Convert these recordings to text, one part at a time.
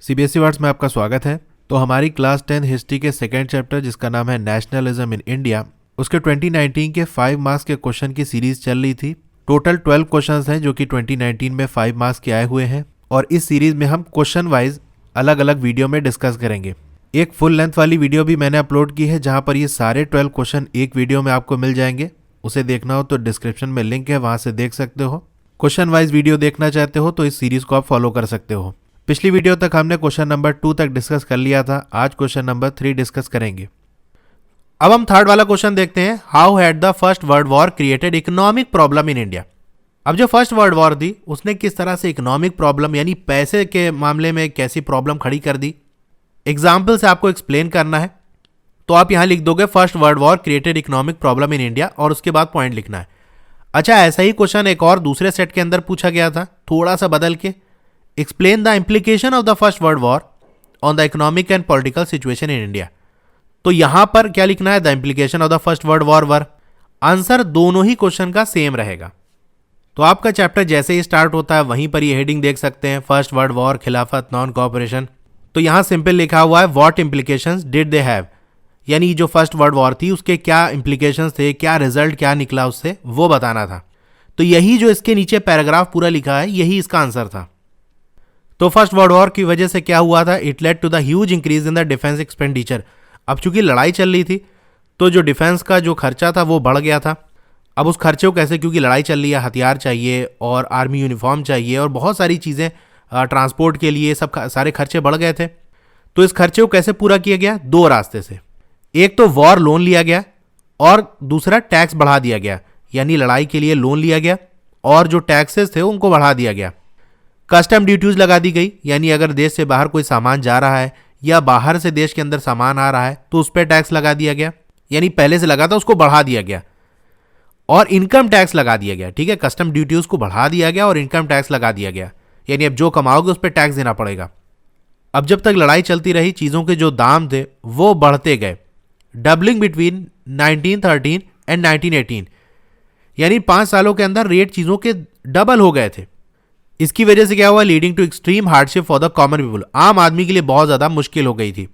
CBSE words में आपका स्वागत है। तो हमारी क्लास 10 हिस्ट्री के सेकेंड चैप्टर जिसका नाम है नेशनलिज्म इन इंडिया, उसके 2019 के 5 मार्क्स के क्वेश्चन की सीरीज चल रही थी। टोटल 12 क्वेश्चंस हैं जो कि 2019 में 5 मार्क्स के आए हुए हैं और इस सीरीज में हम क्वेश्चन वाइज अलग अलग वीडियो में डिस्कस करेंगे। एक फुल लेंथ वाली वीडियो भी मैंने अपलोड की है जहां पर ये सारे 12 क्वेश्चन एक वीडियो में आपको मिल जाएंगे। उसे देखना हो तो डिस्क्रिप्शन में लिंक है, वहां से देख सकते हो। क्वेश्चन वाइज वीडियो देखना चाहते हो तो इस सीरीज को आप फॉलो कर सकते हो। पिछली वीडियो तक हमने क्वेश्चन नंबर 2 तक डिस्कस कर लिया था। आज क्वेश्चन नंबर 3 डिस्कस करेंगे। अब हम थर्ड वाला क्वेश्चन देखते हैं। How had the first world war created economic problem in India. अब जो फर्स्ट वर्ल्ड वॉर थी उसने किस तरह से इकोनॉमिक प्रॉब्लम यानी पैसे के मामले में कैसी प्रॉब्लम खड़ी कर दी। एग्जाम्पल से आपको एक्सप्लेन करना है तो आप यहां लिख दोगे first world war created economic problem in India और उसके बाद पॉइंट लिखना है। अच्छा, ऐसा ही क्वेश्चन एक और दूसरे सेट के अंदर पूछा गया था, थोड़ा सा बदल के। Explain the implication of the first world war on the economic and political situation in India. तो यहां पर क्या लिखना है, the implication of the first world war were. Answer दोनों ही क्वेश्चन का सेम रहेगा। तो आपका चैप्टर जैसे ही स्टार्ट होता है वहीं पर ये हेडिंग देख सकते हैं, फर्स्ट वर्ल्ड वॉर, खिलाफत, नॉन कोऑपरेशन। तो यहां सिंपल लिखा हुआ है what implications did they have, यानी जो फर्स्ट वर्ल्ड वॉर थी उसके क्या इम्प्लीकेशंस थे, क्या रिजल्ट क्या निकला उससे, वो बताना था। तो यही जो इसके नीचे पैराग्राफ पूरा लिखा है यही इसका आंसर था। तो फर्स्ट वर्ल्ड वॉर की वजह से क्या हुआ था, it led to the huge increase in the defence expenditure. अब चूंकि लड़ाई चल रही थी तो जो डिफेंस का जो खर्चा था वो बढ़ गया था। अब उस खर्चे को कैसे, क्योंकि लड़ाई चल रही है, हथियार चाहिए और आर्मी यूनिफॉर्म चाहिए और बहुत सारी चीज़ें ट्रांसपोर्ट के लिए, सब सारे खर्चे बढ़ गए थे। तो इस खर्चे को कैसे पूरा किया गया, दो रास्ते से। एक तो वॉर लोन लिया गया और दूसरा टैक्स बढ़ा दिया गया, यानी लड़ाई के लिए लोन लिया गया और जो टैक्सेस थे उनको बढ़ा दिया गया। कस्टम ड्यूटीज लगा दी गई, यानी अगर देश से बाहर कोई सामान जा रहा है या बाहर से देश के अंदर सामान आ रहा है तो उस पर टैक्स लगा दिया गया, यानी पहले से लगा था उसको बढ़ा दिया गया। और इनकम टैक्स लगा दिया गया, ठीक है, कस्टम ड्यूटीज को बढ़ा दिया गया और इनकम टैक्स लगा दिया गया, यानी अब जो कमाओगे उस पर टैक्स देना पड़ेगा। अब जब तक लड़ाई चलती रही चीज़ों के जो दाम थे वो बढ़ते गए, डबलिंग बिटवीन 1913 एंड 1918, यानी 5 सालों के अंदर रेट चीज़ों के डबल हो गए थे। इसकी वजह से क्या हुआ, leading to extreme hardship for the common people, आम आदमी के लिए बहुत ज़्यादा मुश्किल हो गई थी।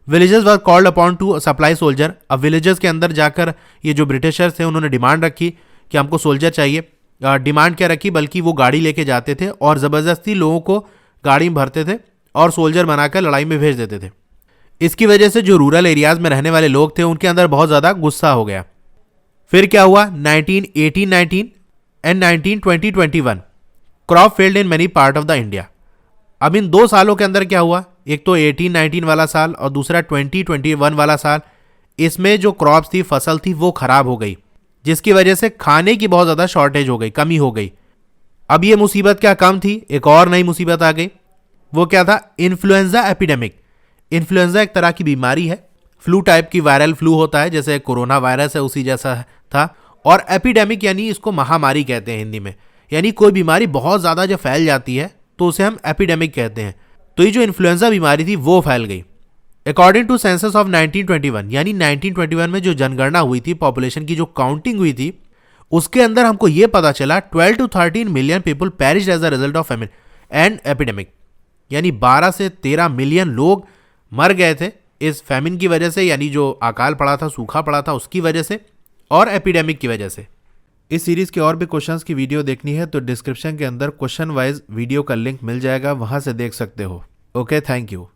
Villages were called upon two supply soldier. अब विलेजेस के अंदर जाकर ये जो ब्रिटिशर्स थे उन्होंने डिमांड रखी कि हमको सोल्जर चाहिए। डिमांड क्या रखी, बल्कि वो गाड़ी लेके जाते थे और ज़बरदस्ती लोगों को गाड़ी में भरते थे और सोल्जर बनाकर लड़ाई में भेज देते थे। इसकी वजह से जो रूरल एरियाज में रहने वाले लोग थे उनके अंदर बहुत ज़्यादा गुस्सा हो गया। फिर क्या हुआ, 1918-19 and 1920-21 crop failed in many part of the India. अब इन 2 सालों के अंदर क्या हुआ, एक तो 18-19 वाला साल और दूसरा 20-21 वाला साल, इसमें जो क्रॉप्स थी, फसल थी, वो खराब हो गई, जिसकी वजह से खाने की बहुत ज़्यादा शॉर्टेज हो गई, कमी हो गई। अब ये मुसीबत क्या कम थी, एक और नई मुसीबत आ गई। वो क्या था, इन्फ्लुएंजा एपिडेमिक। इन्फ्लुएंजा एक तरह की बीमारी है, फ्लू टाइप की, वायरल फ्लू होता है, जैसे कोरोना वायरस है उसी जैसा था। और एपिडेमिक यानी इसको महामारी कहते हैं हिंदी में, यानी कोई बीमारी बहुत ज़्यादा जब फैल जाती है तो उसे हम एपिडेमिक कहते हैं। तो ये जो इन्फ्लुएंजा बीमारी थी वो फैल गई। अकॉर्डिंग टू सेंसस ऑफ 1921, यानी 1921 में जो जनगणना हुई थी, पॉपुलेशन की जो काउंटिंग हुई थी, उसके अंदर हमको ये पता चला 12 to 13 million people perished as a result of famine and epidemic, यानी 12 से 13 मिलियन लोग मर गए थे इस फैमिन की वजह से, यानी जो अकाल पड़ा था, सूखा पड़ा था, उसकी वजह से और एपिडेमिक की वजह से। इस सीरीज के और भी क्वेश्चंस की वीडियो देखनी है तो डिस्क्रिप्शन के अंदर क्वेश्चन वाइज वीडियो का लिंक मिल जाएगा, वहां से देख सकते हो। Okay, thank you.